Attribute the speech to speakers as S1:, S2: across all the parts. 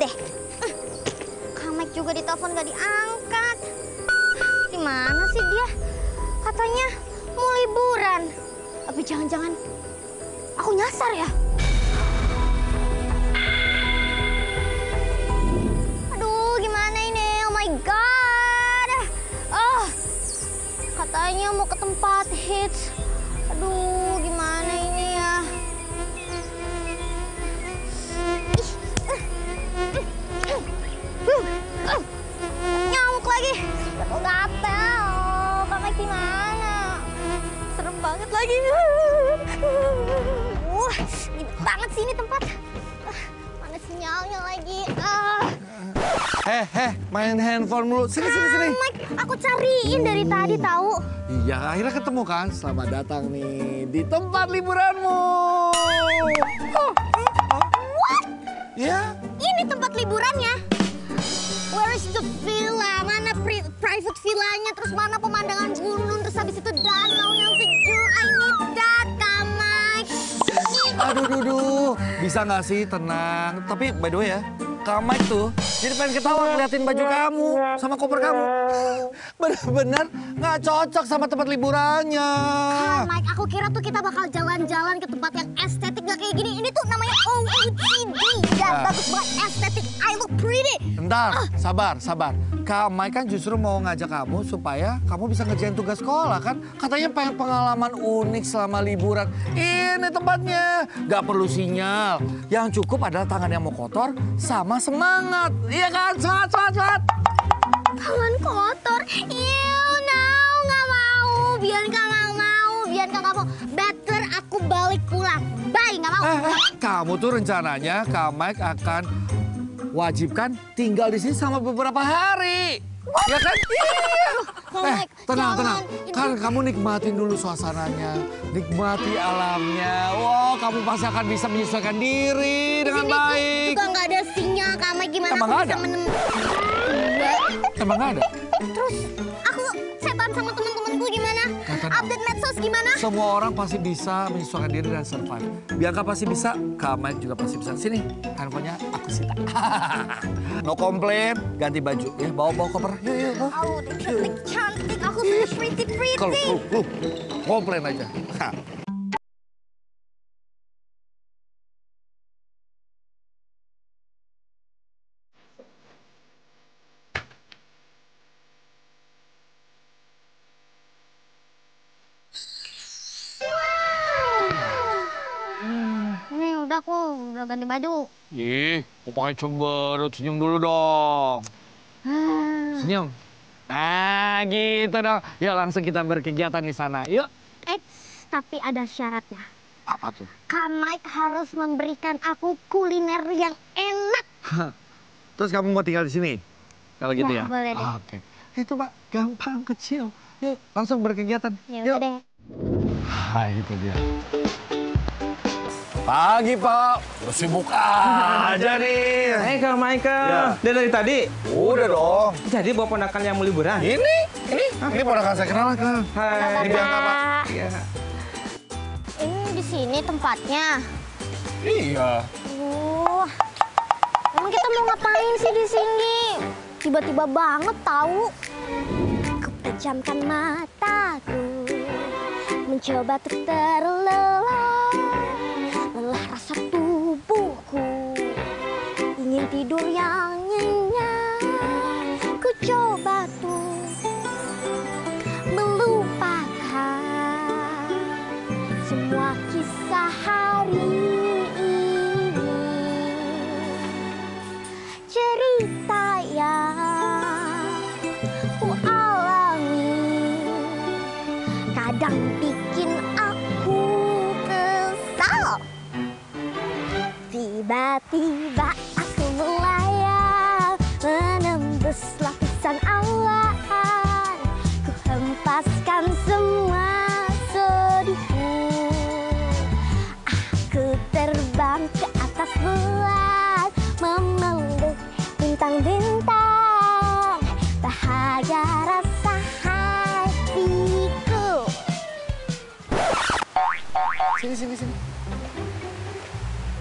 S1: deh. Kamek juga ditelepon gak diangkat. Di mana sih dia? Katanya mau liburan. Tapi jangan-jangan aku nyasar ya? Aduh, gimana ini? Oh my God. Oh, katanya mau ke tempat hits. Aduh, gimana ini ya? Nyamuk lagi. Gatel-gatel. Kamek gimana? Serem banget lagi. Ribet banget sih ini tempat. Mana sinyalnya lagi?
S2: Main handphone mulu. Sini.
S1: Mike, aku cariin dari tadi tahu.
S2: Iya, akhirnya ketemu kan. Selamat datang nih di tempat liburanmu.
S1: What?
S2: Ya.
S1: Ini tempat liburannya. Where is the villa? Mana private villanya? Terus mana pemandangan gunung? Terus habis itu danau yang sejuk. I need that, Kamek.
S2: Aduh. Bisa nggak sih tenang? Tapi by the way ya, Kamek tuh jadi pengen ketawa ngeliatin baju kamu sama koper kamu. Bener-bener nggak cocok sama tempat liburannya.
S1: Kamek, aku kira tuh kita bakal jalan-jalan ke tempat yang estetik gak kayak gini. Ini tuh namanya OOTD. Dan bagus banget, estetik. I look pretty.
S2: Bentar, sabar. Kamek kan justru mau ngajak kamu supaya kamu bisa ngerjain tugas sekolah kan. Katanya pengen pengalaman unik selama liburan. Ini tempatnya. Gak perlu sinyal. Yang cukup adalah tangan yang mau kotor sama semangat. Iya kan? Semangat.
S1: Tangan kotor. Ew, no, gak mau. Bianca gak mau. Better aku balik pulang. Bye, gak mau.
S2: Kamu tuh rencananya Kamek akan wajibkan tinggal di sini selama beberapa hari. What? Ya kan? Iya.
S1: Kamek,
S2: tenang.
S1: jangan.
S2: Kan kamu nikmatin dulu suasananya. Nikmati alamnya. Wow, kamu pasti akan bisa menyesuaikan diri dengan baik.
S1: Juga nggak ada sinyal, Kamek. Gimana
S2: Emang
S1: aku
S2: ada?
S1: bisa menemukan?
S2: Emang nggak ada?
S1: Terus aku setan sama teman-temanku gimana?
S2: Katanya.
S1: Update medsos gimana?
S2: Semua orang pasti bisa menyesuaikan diri dan survive. Bianca pasti bisa, Kamek juga pasti bisa. Sini, handphonenya aku sita. No komplain, ganti baju ya, bawa koper. Yuk.
S1: Oh, cantik. Aku sudah pretty.
S2: Kalau komplain aja.
S1: Aku udah ganti baju.
S2: Ih, kok pakai cemberut, senyum dulu dong. Senyum. Nah, gitu dong. Yuk langsung kita berkegiatan di sana. Yuk.
S1: Tapi ada syaratnya.
S2: Apa tuh?
S1: Kamek harus memberikan aku kuliner yang enak.
S2: Terus kamu mau tinggal di sini? Kalau gitu ya?
S1: Boleh deh.
S2: Oke. Itu Pak, gampang, kecil. Yuk, langsung berkegiatan.
S1: Ya udah deh.
S2: Hai, itu dia. Pagi, Pak. Udah sibuk aja nih.
S3: Kak Michael.
S2: Ya.
S3: Dia dari tadi?
S2: Udah dong.
S3: Jadi bawa ponakan yang mau liburan?
S2: Ini ponakan saya kenal kan.
S3: Hai.
S2: Ini Bianca, Pak.
S3: Iya.
S1: Ini di sini tempatnya.
S2: Iya.
S1: Emang kita mau ngapain sih di sini? Tiba-tiba banget tahu. Aku pejamkan mataku, mencoba untuk terlelap. Lelah rasa tubuhku, ingin tidur yang nyenyak. Ku coba tuh melupakan semua kisah hari ini. Cerita yang ku alami kadang bikin aku kesal. Tiba-tiba aku melayang menembus lapisan awan. Ku hempaskan semua sedihku. Aku terbang ke atas bulan, memeluk bintang-bintang. Bahagia rasa hatiku.
S2: Sini.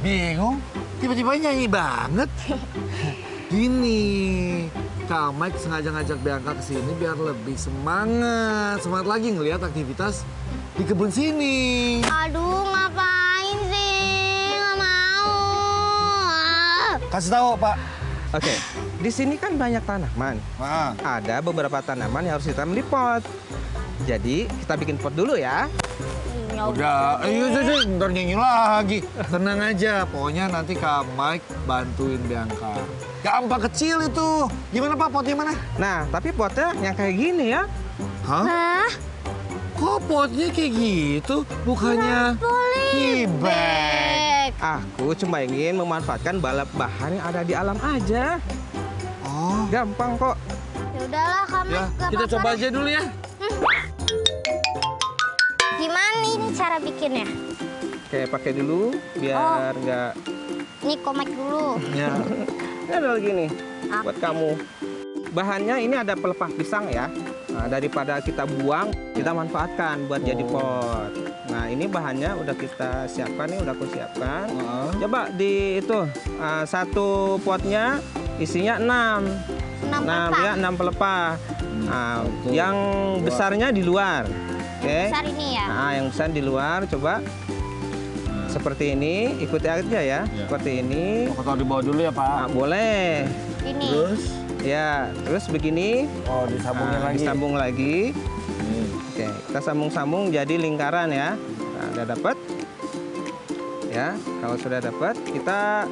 S2: Bingung? Tiba-tiba nyanyi banget. Gini, Kak Mike sengaja ngajak Bianca ke sini biar lebih semangat. Semangat lagi ngelihat aktivitas di kebun sini.
S1: Aduh, ngapain sih? Nggak mau.
S2: Kasih tahu, Pak.
S3: Oke, di sini kan banyak tanaman.
S2: Nah,
S3: Ada beberapa tanaman yang harus ditanam di pot. Jadi kita bikin pot dulu ya.
S1: Ya
S2: udah, iya, ntar nyanyi lagi. Tenang aja, pokoknya nanti Kak Mike bantuin Bianca. Gampang kecil itu. Gimana Pak, potnya mana?
S3: Nah, tapi potnya yang kayak gini ya.
S2: Hah?
S1: Hah?
S2: Kok potnya kayak gitu? Bukannya hibek.
S1: Bek.
S3: Aku cuma ingin memanfaatkan balap bahan yang ada di alam aja.
S2: Oh,
S3: Gampang kok.
S1: Ya udahlah, kamu
S2: ya kita coba aja dulu ya.
S1: Gimana ini cara bikinnya?
S3: Oke, pakai dulu biar nggak.
S1: Ini komek dulu.
S2: Ya.
S3: Ini ada lagi nih
S1: Apa?
S3: buat kamu. Bahannya ini ada pelepah pisang ya. Nah, daripada kita buang, kita manfaatkan buat jadi pot. Nah, ini bahannya udah kita siapkan nih, udah aku siapkan. Coba di itu satu potnya isinya 6.
S1: 6 pelepah.
S3: Ya, 6 pelepah. Nah, yang besarnya di luar. Oke.
S1: Besar ini ya?
S3: Nah, yang besar di luar coba. Seperti ini, ikuti aja ya. Seperti ini.
S2: Mau taruh di bawah dulu ya Pak.
S3: Nah, boleh.
S1: Ini.
S2: Terus?
S3: Ya, terus begini.
S2: Oh, disambungin
S3: Nah,
S2: lagi.
S3: disambung lagi.
S2: Nih.
S3: Oke, kita sambung-sambung jadi lingkaran ya. Nah, udah dapat. Ya, kalau sudah dapat, kita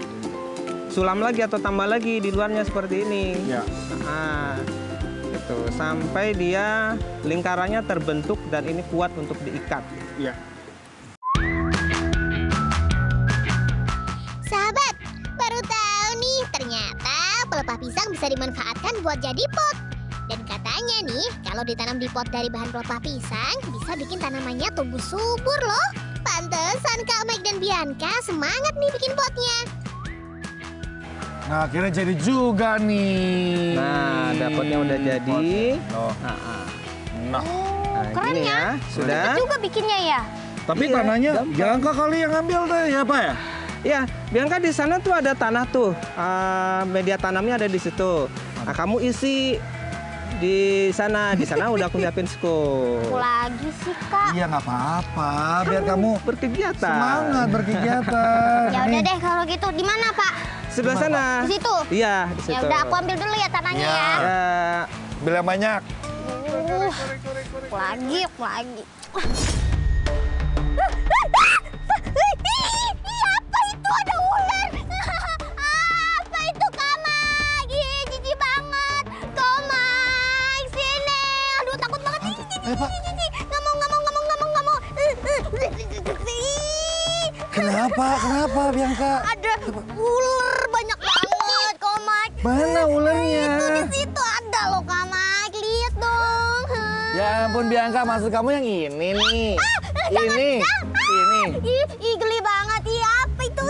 S3: sulam lagi atau tambah lagi di luarnya seperti ini.
S2: Ya.
S3: Nah, gitu. Sampai dia lingkarannya terbentuk dan ini kuat untuk diikat.
S2: Iya.
S4: Sahabat, baru tahu nih ternyata pelepah pisang bisa dimanfaatkan buat jadi pot. Dan katanya nih, kalau ditanam di pot dari bahan pelepah pisang, bisa bikin tanamannya tumbuh subur loh. Pantesan Kak Mike dan Bianca semangat nih bikin potnya.
S2: Nah, akhirnya jadi juga nih.
S3: Nah, dapatnya udah jadi.
S2: Oh.
S3: Nah,
S2: Nah.
S3: nah,
S1: Keren
S3: gini ya. Sudah.
S1: Cepet juga bikinnya ya?
S2: Tapi
S3: Iya,
S2: tanahnya
S3: gampang.
S2: Bianca kali yang ngambil deh ya Pak ya?
S3: Ya, Bianca di sana tuh ada tanah tuh. Media tanamnya ada di situ. Nah, kamu isi di sana. Di sana udah aku siapin scoop.
S1: Aku lagi sih, Kak.
S2: Iya nggak apa-apa, biar kamu
S3: Berkegiatan.
S2: semangat berkegiatan.
S1: Ya udah
S2: Nih.
S1: deh kalau gitu. Di mana, Pak?
S3: Sebelah sana.
S1: Di situ?
S3: Iya, di situ.
S1: Ya udah aku ambil dulu ya tanahnya
S2: Ya.
S1: ya.
S3: Ya,
S2: Ambil yang banyak.
S1: Aku lagi. Apa itu? Ada ular. Apa itu, Kamak? Ih, jijik banget. Kamak, sini. Aduh, takut banget.
S2: Pak.
S1: Nggak mau.
S2: Kenapa Bianca?
S1: Ada ular banyak banget, Kamak.
S2: Mana ularnya?
S1: Itu di situ ada loh, Kamak. Lihat dong.
S2: Ya ampun Bianca, maksud kamu yang ini nih. Ini.
S1: Ih, geli banget. Ih, apa itu?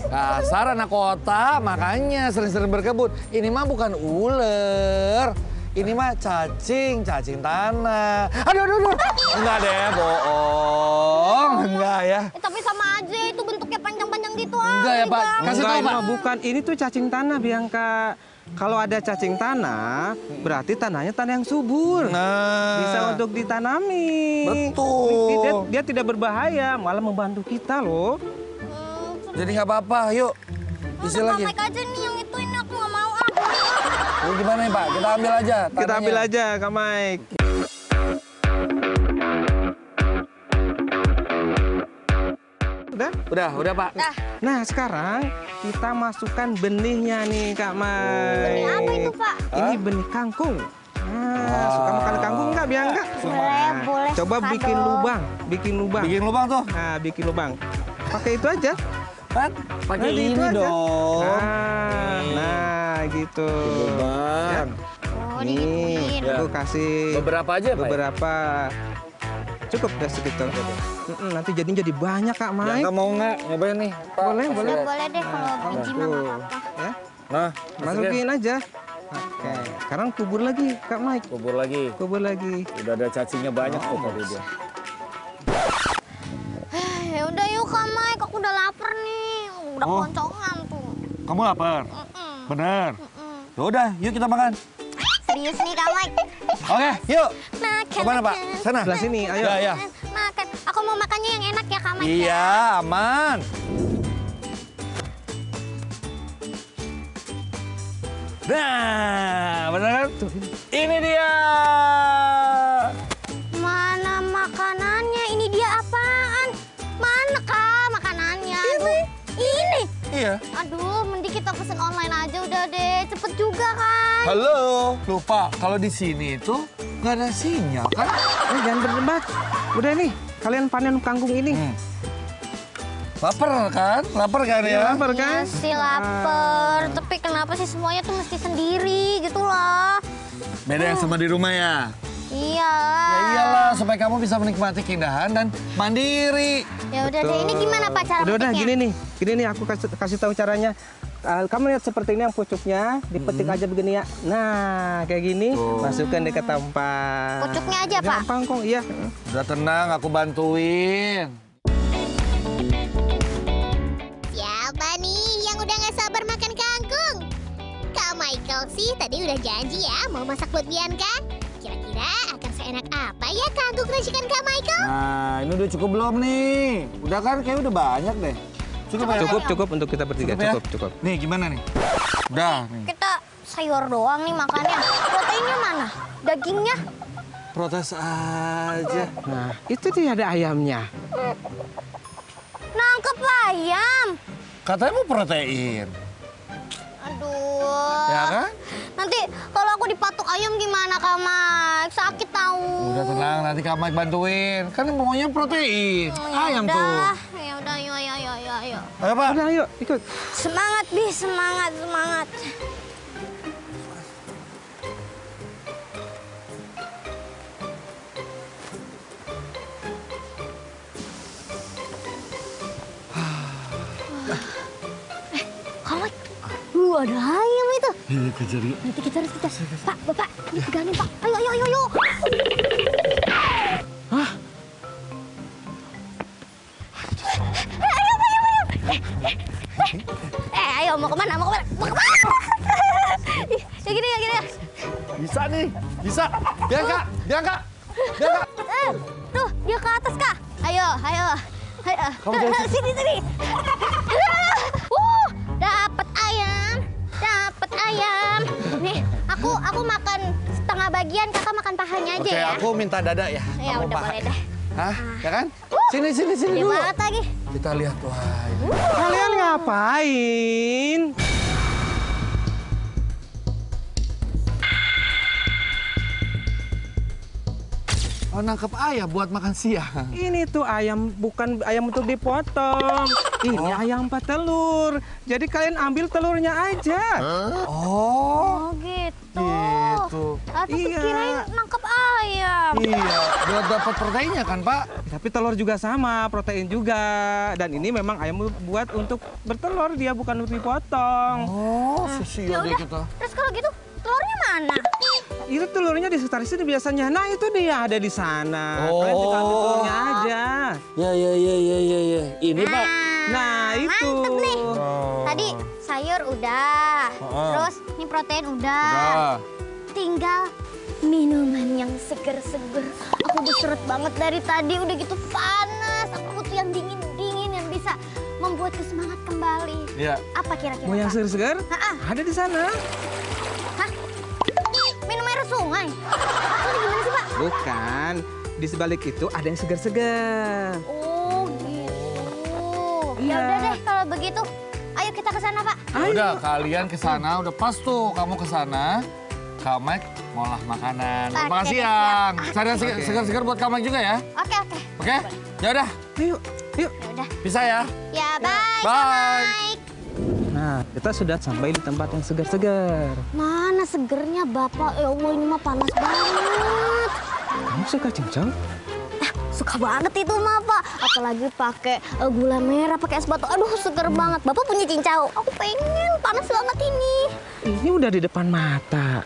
S2: Dasar anak kota, makanya sering-sering berkebun. Ini mah bukan ular. Ini mah cacing tanah. Aduh. Enggak deh, bohong. Enggak ya.
S1: Tapi sama aja itu bentuknya panjang-panjang gitu.
S2: Enggak ya, Pak. Kasih
S3: enggak,
S2: tahu,
S3: ini
S2: Pak.
S3: mah bukan. Ini tuh cacing tanah, Bianca. Kalau ada cacing tanah, berarti tanahnya tanah yang subur.
S2: Nah.
S3: Bisa untuk ditanami.
S2: Betul.
S3: Dia tidak berbahaya, malah membantu kita loh.
S2: Jadi nggak apa-apa, yuk. Isi
S1: Udah,
S2: lagi.
S1: Mike aja nih yang itu ini aku nggak mau.
S2: Ini gimana nih, Pak? Kita ambil aja.
S3: Kita
S2: tanahnya.
S3: ambil aja, Kak Mike. Udah,
S2: Udah, Pak.
S3: Nah, sekarang kita masukkan benihnya nih, Kak Mike.
S1: Benih apa itu, Pak?
S3: Ini benih kangkung. Nah, suka makan kangkung nggak, Bianca?
S1: Boleh,
S3: Coba
S1: suka
S3: bikin
S1: dong.
S3: lubang, bikin lubang.
S2: Bikin lubang tuh.
S3: Nah, bikin lubang. Pakai itu aja.
S2: Pak, pakai
S3: Nah,
S2: ini
S3: itu aja.
S2: dong.
S3: Nah, gitu.
S2: Lubang.
S1: Oh,
S3: Nih,
S1: digituin.
S3: aku kasih
S2: Beberapa aja, Pak.
S3: beberapa. Cukup udah segitu. Nanti jadi banyak, Kak Mike.
S2: Bianca mau nggak nyobain nih? Pak,
S3: Boleh,
S2: kasih
S3: boleh.
S2: lihat.
S1: Boleh deh kalau biji mah nggak apa-apa.
S3: Ya,
S2: Nah,
S3: masukin aja. Oke, sekarang kubur lagi, Kak Mike.
S2: Kubur lagi.
S3: Kubur lagi.
S2: Udah ada cacingnya banyak tuh tadi dia.
S1: Ya udah yuk, Kak Mike. Aku udah lapar nih. Udah
S2: Oh.
S1: koncongan tuh.
S2: Kamu lapar? Bener. Yaudah, yuk kita makan.
S1: Serius nih Kak Mike.
S2: Oke, yuk.
S1: Makan.
S2: Kemana, Pak? Sana.
S3: Sebelah sini, ayo.
S2: Ya.
S1: Makan. Aku mau makannya yang enak ya Kak Mike.
S2: Iya, aman. Nah, bener kan? Ini dia.
S1: Mana makanannya? Ini dia apaan? Mana Kak makanannya? Ini.
S2: Iya.
S1: Aduh, mending kita pesen online aja udah deh. Cepet juga kan.
S2: Halo. Lupa, kalau di sini itu nggak ada sinyal kan?
S3: Jangan berdebat. Udah nih, kalian panen kangkung ini.
S2: Lapar kan? Lapar kan ya?
S3: Lapar kan?
S1: Iya sih lapar. Tapi kenapa sih semuanya tuh mesti sendiri gitu loh?
S2: Beda yang sama di rumah ya?
S1: Iya.
S2: Ya iyalah, supaya kamu bisa menikmati keindahan dan mandiri.
S1: Ya udah deh, ini gimana Pak cara
S3: Udah
S1: petiknya?
S3: gini nih aku kasih tahu caranya. Kamu lihat seperti ini yang pucuknya, dipetik aja begini ya. Nah, kayak gini, masukkan deh ke tempat.
S1: Pucuknya aja Pak?
S3: Gampang kok, iya.
S2: Udah tenang, aku bantuin.
S4: Siapa nih yang udah gak sabar makan kangkung? Kak Michael sih tadi udah janji ya mau masak buat Bianca. Kira-kira akan seenak apa ya kangkung racikan Kak Michael?
S2: Nah, ini udah cukup belum nih? Udah kan? Kayak udah banyak deh. Cukup ya?
S3: Cukup untuk kita bertiga,
S2: ya?
S3: cukup.
S2: Nih, gimana nih? Udah nih.
S1: Kita sayur doang nih makannya. Proteinnya mana? Dagingnya?
S2: Protes aja.
S3: Nah, itu dia ada ayamnya.
S1: Nangkep ayam.
S2: Katanya mau protein.
S1: Aduh.
S2: Ya kan?
S1: Nanti kalau aku dipatok ayam gimana Kak Mike? Sakit tahu.
S2: Udah tenang, nanti Kak Mike bantuin. Kan maunya protein. Ayam tuh.
S1: Ya udah, ayo.
S2: Ayo, Pak.
S3: Udah, ayo, ikut.
S1: Semangat, Bi, semangat. Kak Mike, ada ayam itu.
S2: Iya, kejar yuk.
S1: Nanti kita harus kejar. Pak, Bapak, ini pegangin Pak. Ayo.
S3: Hah?
S1: Ayo, mau kemana? Ya gini.
S2: Bisa nih, bisa. Bianca.
S1: Tuh, dia ke atas, Kak. Ayo.
S2: Kamu dari
S1: Sini. Dapat ayam. Nih, aku makan setengah bagian, Kakak makan pahanya aja
S2: Oke,
S1: ya.
S2: aku minta dada ya.
S1: Ya
S2: Kamu
S1: udah
S2: paha.
S1: boleh deh.
S2: Hah? Ya kan? Sini
S1: Gede
S2: dulu.
S1: banget lagi.
S2: Kita lihat, wah ini.
S3: Kalian ngapain?
S2: Oh, nangkep ayam buat makan siang.
S3: Ini tuh ayam, bukan ayam untuk dipotong. Ini ayam petelur. Jadi kalian ambil telurnya aja.
S2: Oh,
S1: Oh gitu.
S2: gitu.
S1: Tapi
S3: Iya.
S1: kirain nangkep ayam.
S2: Iya, buat dapat proteinnya kan, Pak?
S3: Tapi telur juga sama, protein juga. Dan ini memang ayam buat untuk bertelur, dia bukan untuk dipotong.
S2: Oh,
S1: Ya
S2: sosial deh
S1: udah.
S2: kita.
S1: Terus kalau gitu, telurnya mana?
S3: Itu telurnya di sekitar sini biasanya. Nah, itu dia ada di sana. Kalian tinggal ambil telurnya aja.
S2: Ya. Ini, Pak.
S3: Nah, itu.
S1: Mantep nih.
S2: Oh.
S1: Tadi sayur udah. Terus ini protein udah. Tinggal minuman yang seger-seger. Aku udah seret banget dari tadi, udah gitu panas. Aku butuh yang dingin-dingin yang bisa membuatku semangat kembali.
S2: Iya.
S1: Apa kira-kira,
S3: Mau yang
S1: Pak?
S3: segar-segar?
S1: Ha-ah.
S3: Ada di sana.
S1: Hah? Minum air sungai? Maksudnya gimana sih, Pak?
S3: Bukan. Di sebalik itu ada yang segar-segar.
S1: Oh, gitu. Ya
S3: Iya.
S1: udah deh kalau begitu. Ayo kita ke sana, Pak.
S2: Udah, kalian ke sana, udah pas tuh kamu ke sana. Kak Mike ngolah makanan.
S1: Oke,
S2: Makan
S1: deh,
S2: siang.
S1: siap.
S2: Cari yang segar-segar buat Kak Mike juga ya.
S1: Oke.
S2: Oke? Ya udah,
S3: Yuk.
S1: Ya udah.
S2: bisa ya.
S1: Ya, bye.
S2: Bye.
S1: Mike.
S3: Nah, kita sudah sampai di tempat yang segar-segar.
S1: Mana segernya, Bapak? Ya Allah, ini mah panas banget.
S3: Kamu suka cincang?
S1: Suka banget itu mah, Pak. Apalagi pakai gula merah, pakai es batu. Aduh, seger banget. Bapak punya cincau. Aku pengen, panas banget ini.
S3: Ini udah di depan mata.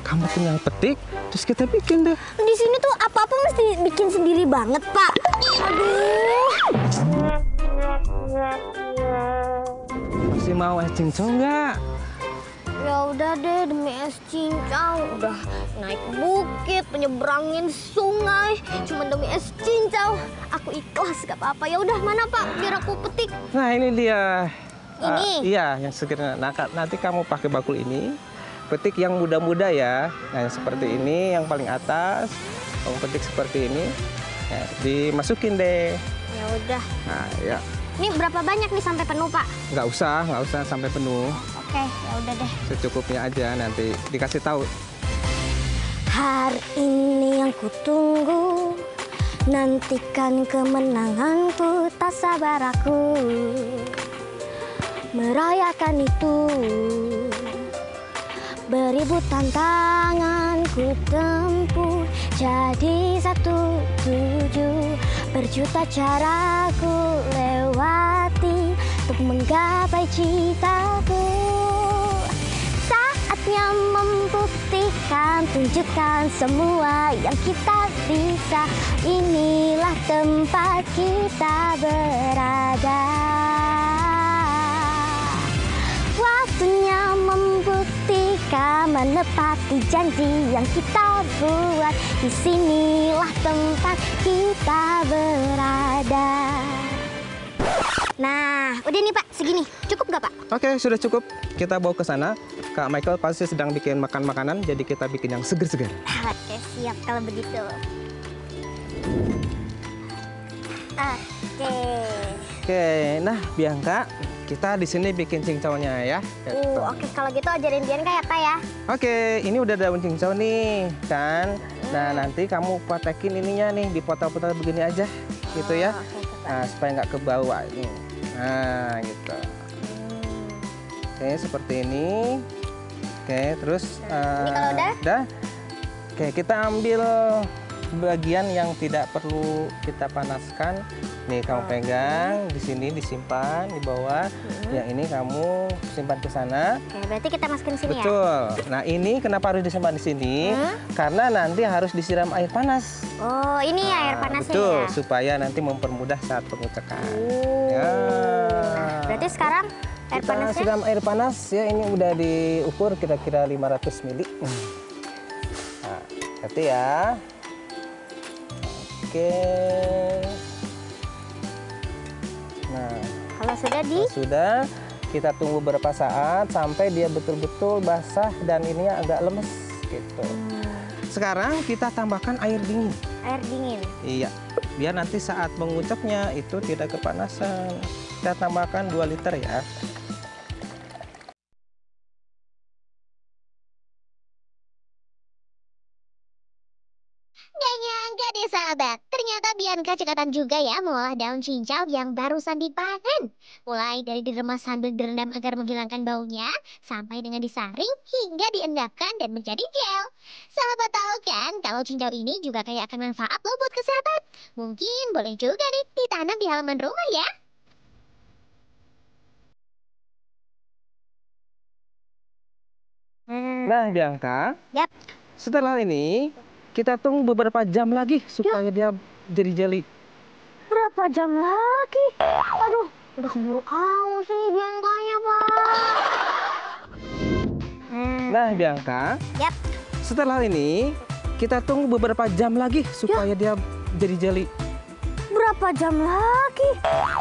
S3: Kamu tinggal petik, terus kita bikin deh.
S1: Di sini tuh apa-apa mesti bikin sendiri banget, Pak. Aduh.
S3: Masih mau es cincau nggak?
S1: Ya udah deh, demi es cincau. Udah naik bukit, menyeberangin sungai, cuma demi es cincau. Aku ikhlas, gak apa-apa. Ya udah, mana Pak? Biar aku petik.
S3: Nah, ini dia.
S1: Ini?
S3: Iya, yang segera. Nah, nanti kamu pakai bakul ini. Petik yang muda-muda ya. Nah, yang seperti ini, yang paling atas. Kamu petik seperti ini. Nah, dimasukin deh.
S1: Ya udah.
S3: Nah, ya.
S1: Ini berapa banyak nih sampai penuh Pak?
S3: Nggak usah sampai penuh.
S1: Oke, ya udah deh.
S3: Secukupnya aja, nanti dikasih tahu.
S1: Hari ini yang kutunggu, nantikan kemenanganku, tak sabar aku merayakan itu. Beribu tantangan ku tempuh, jadi satu tujuh. Berjuta cara ku lewati untuk menggapai citaku. Saatnya membuktikan, tunjukkan semua yang kita bisa. Inilah tempat kita berada. Waktunya membuktikan, menepati janji yang kita buat. Disinilah tempat kita berada. Nah, udah nih Pak, segini. Cukup nggak Pak?
S3: Oke, sudah cukup. Kita bawa ke sana. Kak Michael pasti sedang bikin makan makanan, jadi kita bikin yang seger-seger.
S1: Oke, siap kalau begitu. Oke.
S3: Oke, nah Bianca, kita di sini bikin cincaunya ya.
S1: Oke, kalau gitu ajarin Bianca ya Pak ya.
S3: Oke, ini udah daun cincau nih, kan? Nah, nanti kamu patekin ininya nih, dipotong-potong begini aja, gitu ya.
S1: Oke,
S3: Nah, supaya nggak ke bawah ini. Nah, gitu. Oke, seperti ini. Oke, terus
S1: ini kalau udah?
S3: Oke, kita ambil bagian yang tidak perlu kita panaskan. Nih, kamu pegang di sini, disimpan di bawah. Yang ini kamu simpan ke sana.
S1: Oke, berarti kita masukin sini ya?
S3: Betul. Nah, ini kenapa harus disimpan di sini? Karena nanti harus disiram air panas.
S1: Oh, ini ya air panasnya
S3: betul,
S1: ya?
S3: supaya nanti mempermudah saat pengucekan. Ya.
S1: Berarti sekarang air
S3: Kita
S1: panasnya?
S3: siram air panas ya, ini udah diukur kira-kira 500 ml. Nah, hati ya. Oke. Nah,
S1: Kalau
S3: sudah, kita tunggu beberapa saat sampai dia betul-betul basah dan ininya agak lemes gitu. Sekarang kita tambahkan air dingin.
S1: air dingin.
S3: Iya, biar nanti saat mengucapnya itu tidak kepanasan. Kita tambahkan 2 liter ya.
S4: Gak nyangka deh sahabat, ternyata Bianca cekatan juga ya mengolah daun cincau yang barusan dipanen. Mulai dari diremas sambil direndam agar menghilangkan baunya, sampai dengan disaring hingga diendapkan dan menjadi gel. Sahabat tahu kan kalau cincau ini juga kayak akan manfaat loh buat kesehatan. Mungkin boleh juga nih ditanam di halaman rumah ya.
S3: Nah, Bianca,
S1: Yap.
S3: setelah ini kita tunggu beberapa jam lagi supaya dia jadi jelly.
S1: Berapa jam lagi? Aduh, udah keburu haus nih Biancanya, Pak.
S3: Nah, Bianca,
S1: Yap.
S3: setelah ini kita tunggu beberapa jam lagi supaya dia jadi jelly.
S1: Berapa jam lagi?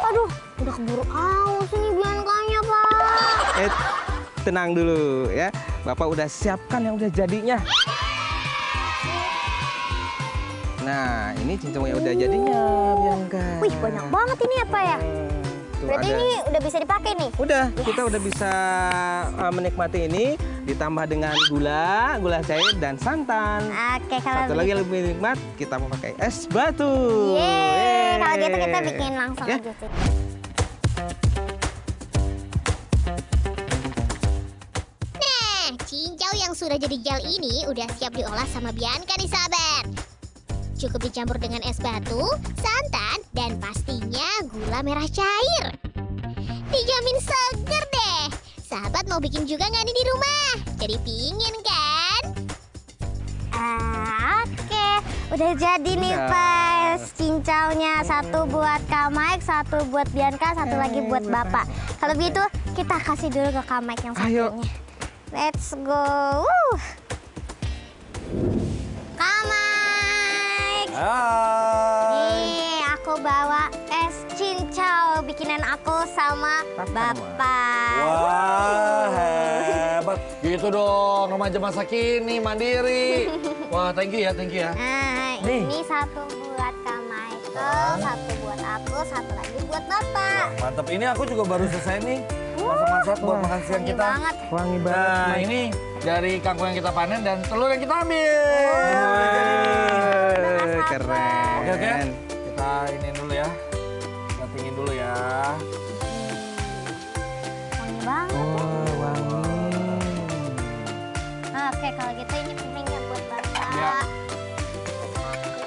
S1: Aduh, udah keburu haus nih Biancanya, Pak.
S3: Tenang dulu ya. Bapak udah siapkan yang udah jadinya. Nah, ini cincau yang udah jadinya, Bianca.
S1: Wih, banyak banget ini apa ya?
S3: Tuh,
S1: Berarti
S3: ada.
S1: ini udah bisa dipakai nih?
S3: Udah, kita udah bisa menikmati ini ditambah dengan gula cair dan santan.
S1: Oke, kalau
S3: Satu lagi yang lebih nikmat, kita mau pakai es batu.
S1: Yeay, kalau gitu kita
S3: Yeay.
S1: bikin langsung
S3: Ya.
S1: aja sih.
S4: Nah, cincau yang sudah jadi gel ini udah siap diolah sama Bianca nih sahabat. Cukup dicampur dengan es batu, santan, dan pastinya gula merah cair. Dijamin seger deh. Sahabat mau bikin juga nggak nih di rumah? Jadi pingin kan?
S1: Oke, udah jadi nih
S3: Udah.
S1: Pas cincaunya. Satu buat Kak Mike, satu buat Bianca, satu lagi buat Bapak. Kalau gitu kita kasih dulu ke Kak Mike yang
S3: Ayo.
S1: satunya. Let's go. Woo. Kamai.
S2: Hai.
S1: Nih, aku bawa es cincau bikinan aku sama Bapak.
S2: Wah, hebat. Gitu dong, remaja masa kini, mandiri. Wah, thank you ya.
S1: Nah,
S2: Nih.
S1: ini satu buat Kak Michael, satu buat aku, satu lagi buat Bapak.
S2: Mantap, ini aku juga baru selesai nih. Masak-masak buat makan siang
S1: Wangi
S2: kita.
S1: banget.
S3: Wangi banget.
S2: Nah,
S3: Mike.
S2: ini dari kangkung yang kita panen dan telur yang kita ambil.
S3: Keren.
S2: Oke. Kita ini dulu ya. Kita tingin dulu ya.
S1: Wangi banget.
S3: Oh, wangi.
S1: Nah, oke, kalau gitu ini piringnya buat Bapak.
S2: Ya.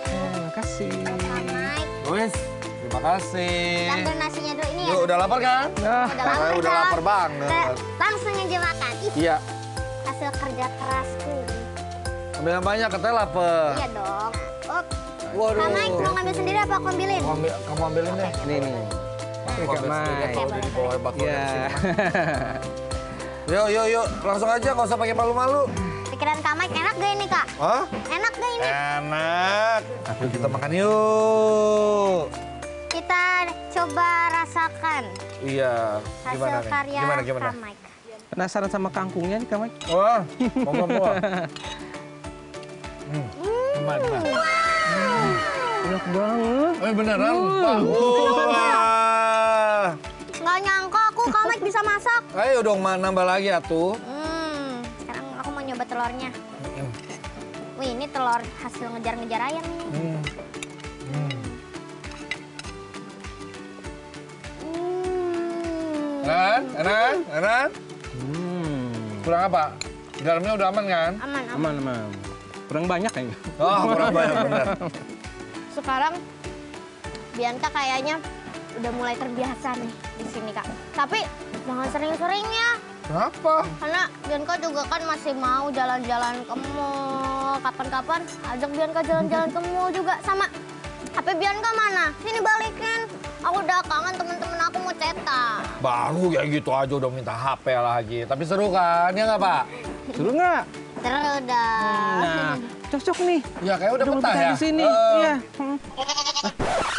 S3: Terima kasih.
S1: Kak Mike.
S2: Luis, terima kasih.
S1: Kita ambil nasinya dulu ini ya.
S2: Yuk, udah lapar kan?
S3: Ah,
S2: Saya udah
S1: Kak.
S2: lapar banget.
S1: Kita langsung aja makan. Ih,
S2: Iya,
S1: hasil kerja kerasku.
S2: ambil yang banyak, katanya lapar.
S1: Iya dong. Oh,
S2: Waduh.
S1: Kak Mike mau ngambil sendiri apa aku ambilin?
S2: Kamu ambilin deh.
S3: nih.
S2: Aku
S3: Kak
S2: ambil sendiri
S3: Mike.
S2: kalau di bawah bakul
S3: Ya.
S2: dari sini. Yuk. Langsung aja, nggak usah pakai malu-malu.
S1: Pikiran Kak Mike enak gak ini, Kak?
S2: Hah?
S1: Enak gak ini?
S2: Enak. Ayo kita makan yuk.
S1: Kita coba rasakan
S2: Iya.
S1: hasil
S2: Gimana nih?
S1: karya
S2: Gimana?
S1: Kak Mike.
S3: Penasaran sama kangkungnya nih, Kak Mike?
S2: Wah, mau. Gimana?
S3: Enak banget.
S2: Beneran? Wah.
S1: Nggak nyangka aku Kak Mike bisa masak.
S2: Ayo dong, nambah lagi atuh.
S1: Sekarang aku mau nyoba telurnya. Wih, ini telur hasil ngejar-ngejar ayam ini.
S2: Enak? Kurang apa? Di dalamnya udah aman kan?
S1: Aman.
S3: Aman. Kurang banyak kayaknya.
S2: Oh, kurang banyak bener.
S1: Sekarang Bianca kayaknya udah mulai terbiasa nih di sini, Kak. Tapi jangan sering-sering ya.
S2: Kenapa?
S1: Karena Bianca juga kan masih mau jalan-jalan ke mall. Kapan-kapan ajak Bianca jalan-jalan ke mall juga. Sama HP Bianca mana? Sini balikin. Aku udah kangen temen-temen aku mau cetak.
S2: Baru kayak gitu aja udah minta HP lagi. Tapi seru kan? Ya nggak, Pak?
S3: Seru nggak?
S1: Terus dah.
S3: Nah, cocok nih.
S2: Ya kayak udah betah
S3: betah
S2: ya?
S3: di sini. Iya.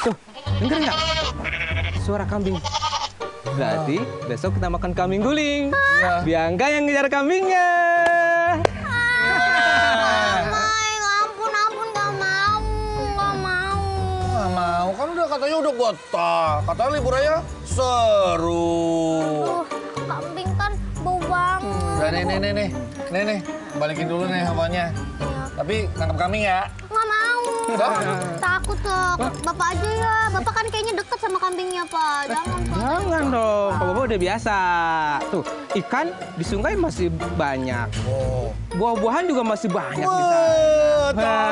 S3: Tuh, denger nggak? Suara kambing. Berarti besok kita makan kambing guling.
S2: Iya.
S3: Bianca yang ngejar kambingnya.
S1: Mike, ampun, gak mau.
S2: Nggak mau, kan udah katanya udah betah. Katanya liburannya seru.
S1: Kambing kan bau banget.
S2: Udah nih. Balikin dulu nih hawanya. Tapi nangkep kambing ya.
S1: Nggak mau. Takut tuh. Bapak aja ya. Bapak kan kayaknya deket sama kambingnya, Pak. Jangan, Pak.
S3: Jangan dong, Pak Bapak udah biasa. Tuh, ikan di sungai masih banyak.
S2: Oh.
S3: Buah-buahan juga masih banyak di sana.
S2: Wah,